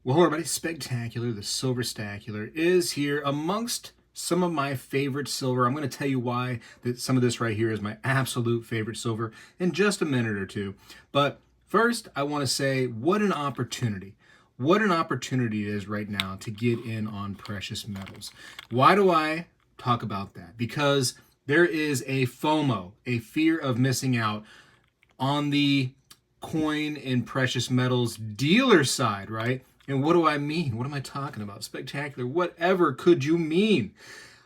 Well, hello everybody, Spegtacular, the Silver Stacular, is here amongst some of my favorite silver. I'm going to tell you why that some of this right here is my absolute favorite silver in just a minute or two. But first, I want to say what an opportunity. What an opportunity it is right now to get in on precious metals. Why do I talk about that? Because there is a FOMO, a fear of missing out on the coin and precious metals dealer side, right? And what do I mean? What am I talking about? Spectacular. Whatever could you mean?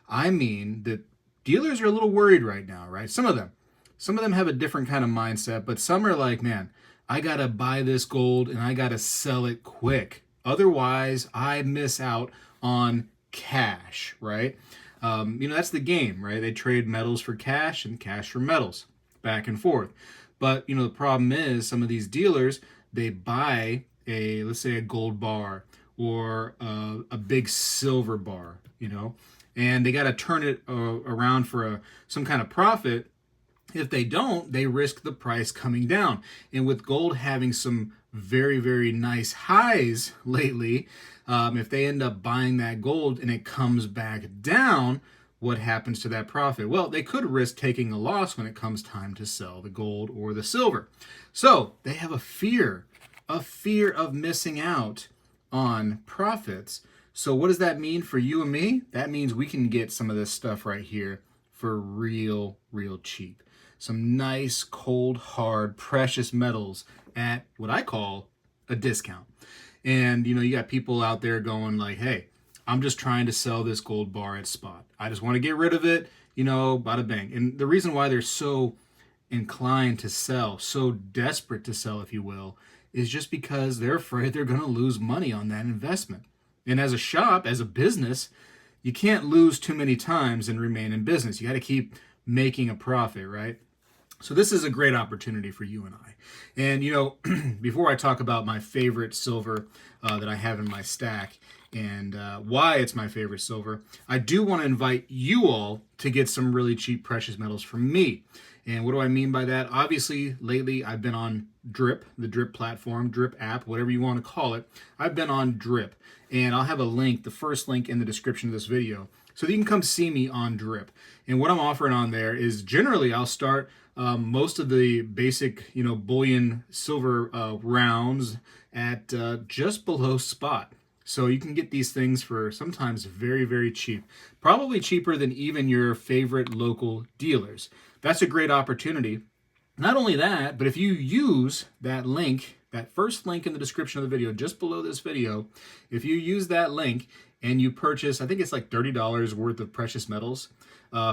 I mean that dealers are a little worried right now, right? Some of them. Some of them have a different kind of mindset, but some are like, man, I got to buy this gold and I got to sell it quick. Otherwise, I miss out on cash, right? That's the game, right? They trade metals for cash and cash for metals, back and forth. But, the problem is some of these dealers, they buy let's say a gold bar or a big silver bar, and they got to turn it around for some kind of profit. If they don't, they risk the price coming down. And with gold having some very, very nice highs lately, if they end up buying that gold and it comes back down, what happens to that profit? Well, they could risk taking a loss when it comes time to sell the gold or the silver. So they have a fear of missing out on profits. So what does that mean for you and me? That means we can get some of this stuff right here for real cheap. Some nice, cold, hard, precious metals at what I call a discount. And, you got people out there going like, hey, I'm just trying to sell this gold bar at spot. I just want to get rid of it, bada bang. And the reason why they're so inclined to sell, so desperate to sell, if you will, is just because they're afraid they're going to lose money on that investment. And as a shop, as a business, you can't lose too many times and remain in business. You got to keep making a profit, right? So this is a great opportunity for you and I. And, before I talk about my favorite silver that I have in my stack and why it's my favorite silver, I do want to invite you all to get some really cheap precious metals from me. And what do I mean by that? Obviously, lately I've been on Drip, the Drip platform, Drip app, whatever you want to call it. I've been on Drip, and I'll have a link, the first link in the description of this video, so that you can come see me on Drip. And what I'm offering on there is generally I'll start most of the basic, bullion silver rounds at just below spot. So you can get these things for sometimes very, very cheap. Probably cheaper than even your favorite local dealers. That's a great opportunity. Not only that, but if you use that link, that first link in the description of the video, just below this video, if you use that link and you purchase, I think it's like $30 worth of precious metals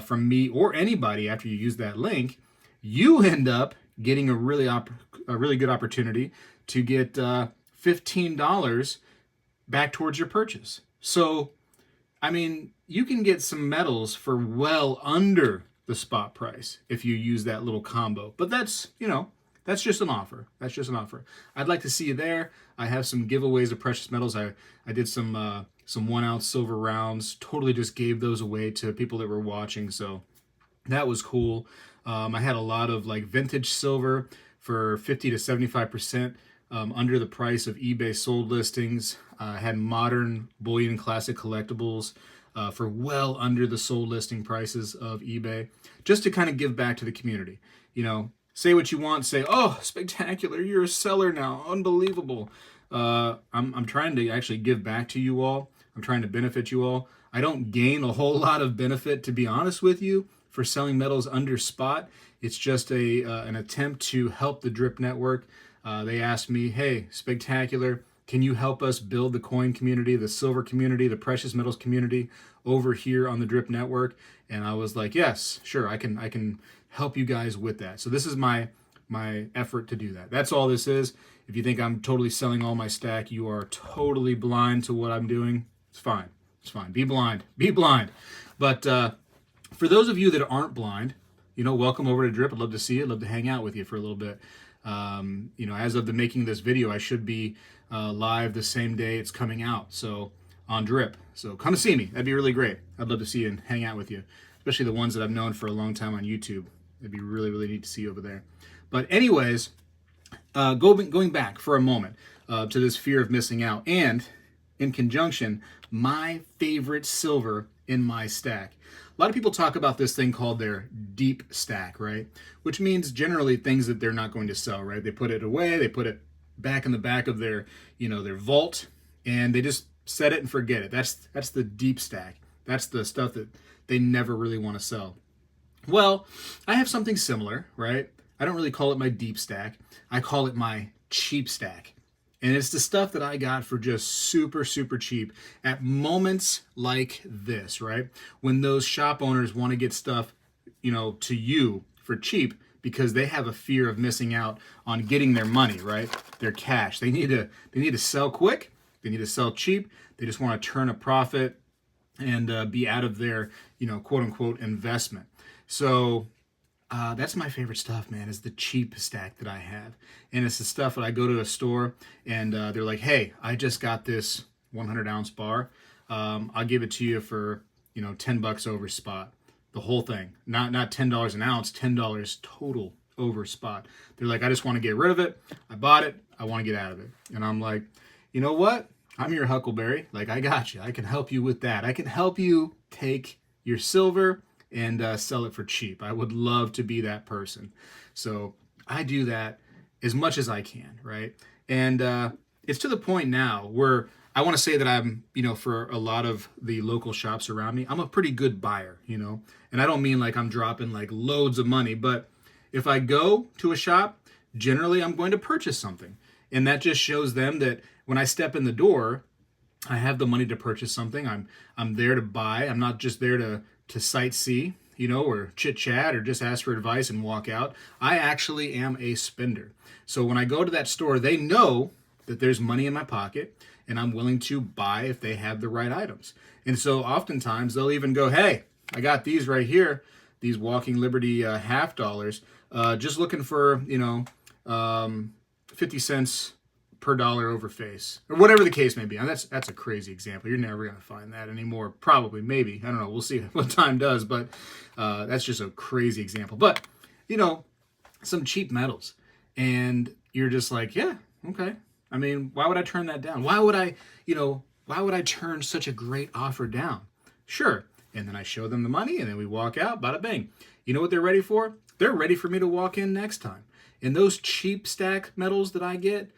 from me or anybody after you use that link, you end up getting a really good opportunity to get $15 back towards your purchase. So, you can get some metals for well under the spot price if you use that little combo. But that's just an offer. That's just an offer. I'd like to see you there. I have some giveaways of precious metals. I did some 1 ounce silver rounds. Totally just gave those away to people that were watching. So that was cool. I had a lot of like vintage silver for 50 to 75% under the price of eBay sold listings. I had modern bullion classic collectibles for well under the sold listing prices of eBay, just to kind of give back to the community. Say what you want, say, oh, Spectacular, you're a seller now, unbelievable. I'm trying to actually give back to you all. I'm trying to benefit you all. I don't gain a whole lot of benefit, to be honest with you, for selling metals under spot. It's just an attempt to help the Drip network. They asked me, hey, Spectacular, can you help us build the coin community, the silver community, the precious metals community over here on the Drip network? And I was like, yes, sure, I can help you guys with that. So this is my effort to do that. That's all this is. If you think I'm totally selling all my stack, you are totally blind to what I'm doing. It's fine. It's fine. Be blind. Be blind. But for those of you that aren't blind, welcome over to Drip. I'd love to see you. I'd love to hang out with you for a little bit. As of the making of this video, I should be live the same day it's coming out, so on Drip. So come see me. That'd be really great. I'd love to see you and hang out with you, especially the ones that I've known for a long time on YouTube. It'd be really neat to see you over there. But anyways, going back for a moment, to this fear of missing out. And in conjunction, my favorite silver in my stack. A lot of people talk about this thing called their deep stack, right? Which means generally things that they're not going to sell, right? They put it away, they put it back in the back of their, their vault, and they just set it and forget it. That's the deep stack. That's the stuff that they never really want to sell. Well, I have something similar, right? I don't really call it my deep stack. I call it my cheap stack. And it's the stuff that I got for just super, super cheap at moments like this, right? When those shop owners want to get stuff, to you for cheap because they have a fear of missing out on getting their money, right? Their cash. They need to sell quick. They need to sell cheap. They just want to turn a profit and be out of their, quote unquote investment. So that's my favorite stuff, man, is the cheap stack that I have. And it's the stuff that I go to a store and they're like, hey, I just got this 100-ounce bar. I'll give it to you for, $10 over spot. The whole thing. Not $10 an ounce, $10 total over spot. They're like, I just want to get rid of it. I bought it. I want to get out of it. And I'm like, you know what? I'm your Huckleberry. Like, I got you. I can help you with that. I can help you take your silver and sell it for cheap. I would love to be that person. So I do that as much as I can, right? And it's to the point now where I want to say that I'm, for a lot of the local shops around me, I'm a pretty good buyer, And I don't mean like I'm dropping like loads of money, but if I go to a shop, generally I'm going to purchase something. And that just shows them that when I step in the door, I have the money to purchase something. I'm there to buy. I'm not just there to sightsee, or chit chat or just ask for advice and walk out. I actually am a spender. So when I go to that store, they know that there's money in my pocket and I'm willing to buy if they have the right items. And so oftentimes they'll even go, hey, I got these right here, these Walking Liberty half dollars, just looking for, 50 cents per dollar over face, or whatever the case may be. And that's a crazy example. You're never going to find that anymore. Probably, maybe. I don't know. We'll see what time does, but that's just a crazy example. But, some cheap metals. And you're just like, yeah, okay. I mean, why would I turn that down? Why would I turn such a great offer down? Sure. And then I show them the money and then we walk out, bada bang. You know what they're ready for? They're ready for me to walk in next time. And those cheap stack metals that I get,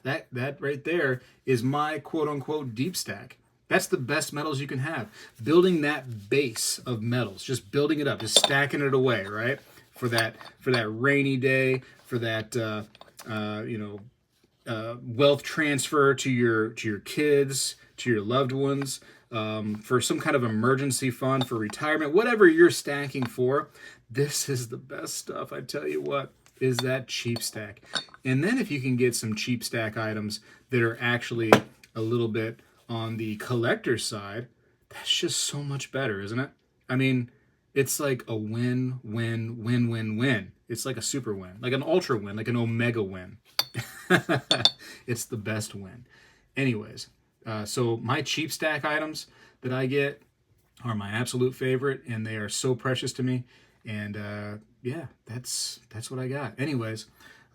that right there is my quote unquote deep stack. That's the best metals you can have. Building that base of metals, just building it up, just stacking it away, right? For that rainy day, for that wealth transfer to your kids, to your loved ones, for some kind of emergency fund, for retirement, whatever you're stacking for. This is the best stuff. I tell you what, is that cheap stack. And then if you can get some cheap stack items that are actually a little bit on the collector's side, that's just so much better, isn't it? I mean, it's like a win, win, win, win, win. It's like a super win, like an ultra win, like an omega win. It's the best win. Anyways, so my cheap stack items that I get are my absolute favorite, and they are so precious to me. And yeah, that's what I got. Anyways,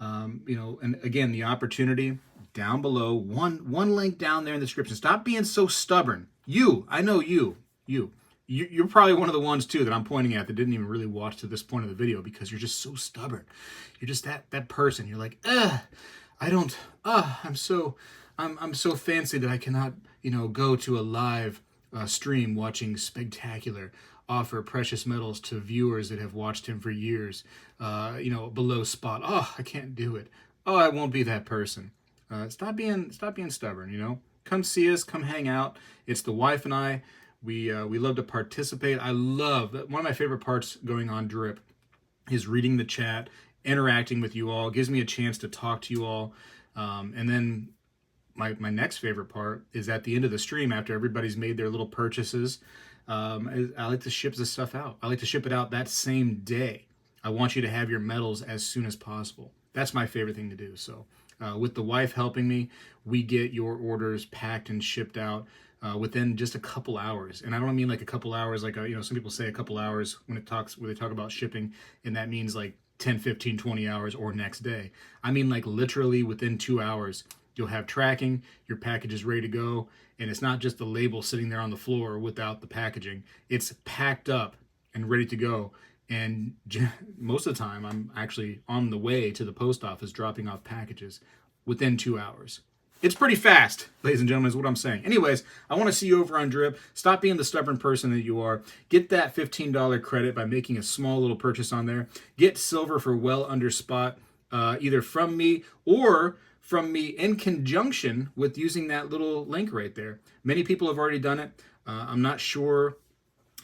and again, the opportunity down below, one link down there in the description. Stop being so stubborn. I know you're probably one of the ones too that I'm pointing at that didn't even really watch to this point of the video because you're just so stubborn. You're just that person. You're like, I'm so fancy that I cannot, go to a live stream watching Spegtacular offer precious metals to viewers that have watched him for years, below spot. I can't do it. I won't be that person. Stop being stubborn, Come see us, come hang out. It's the wife and I. We love to participate. I love that. One of my favorite parts going on Drip is reading the chat, interacting with you all. It gives me a chance to talk to you all. And then my next favorite part is at the end of the stream, after everybody's made their little purchases, I like to ship the stuff out. I like to ship it out that same day. I want you to have your metals as soon as possible. That's my favorite thing to do. So with the wife helping me, we get your orders packed and shipped out within just a couple hours. And I don't mean like a couple hours, like, some people say a couple hours when they talk about shipping, and that means like 10, 15, 20 hours or next day. I mean like literally within 2 hours, You'll have tracking, your package is ready to go, and it's not just the label sitting there on the floor without the packaging. It's packed up and ready to go. And most of the time, I'm actually on the way to the post office dropping off packages within 2 hours. It's pretty fast, ladies and gentlemen, is what I'm saying. Anyways, I want to see you over on Drip. Stop being the stubborn person that you are. Get that $15 credit by making a small little purchase on there. Get silver for well under spot, either from me or from me in conjunction with using that little link right there. Many people have already done it. I'm not sure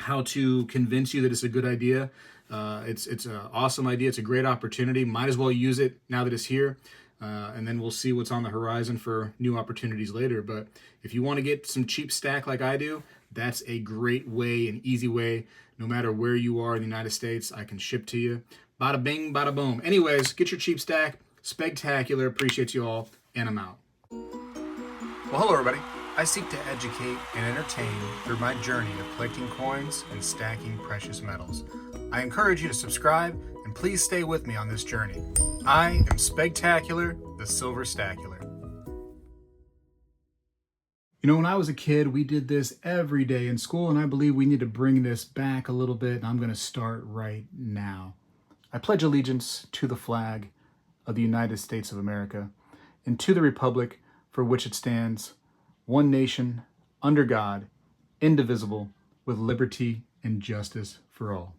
how to convince you that it's a good idea. It's an awesome idea. It's a great opportunity. Might as well use it now that it's here. And then we'll see what's on the horizon for new opportunities later. But if you want to get some cheap stack like I do, that's a great way, an easy way. No matter where you are in the United States, I can ship to you. Bada bing, bada boom. Anyways, get your cheap stack. Spegtacular. Appreciate you all. And I'm out. Well, hello, everybody. I seek to educate and entertain through my journey of collecting coins and stacking precious metals. I encourage you to subscribe and please stay with me on this journey. I am Spegtacular, the Silver Stacular. You know, when I was a kid, we did this every day in school, and I believe we need to bring this back a little bit, and I'm going to start right now. I pledge allegiance to the flag of the United States of America and to the republic for which it stands, one nation, under God, indivisible, with liberty and justice for all.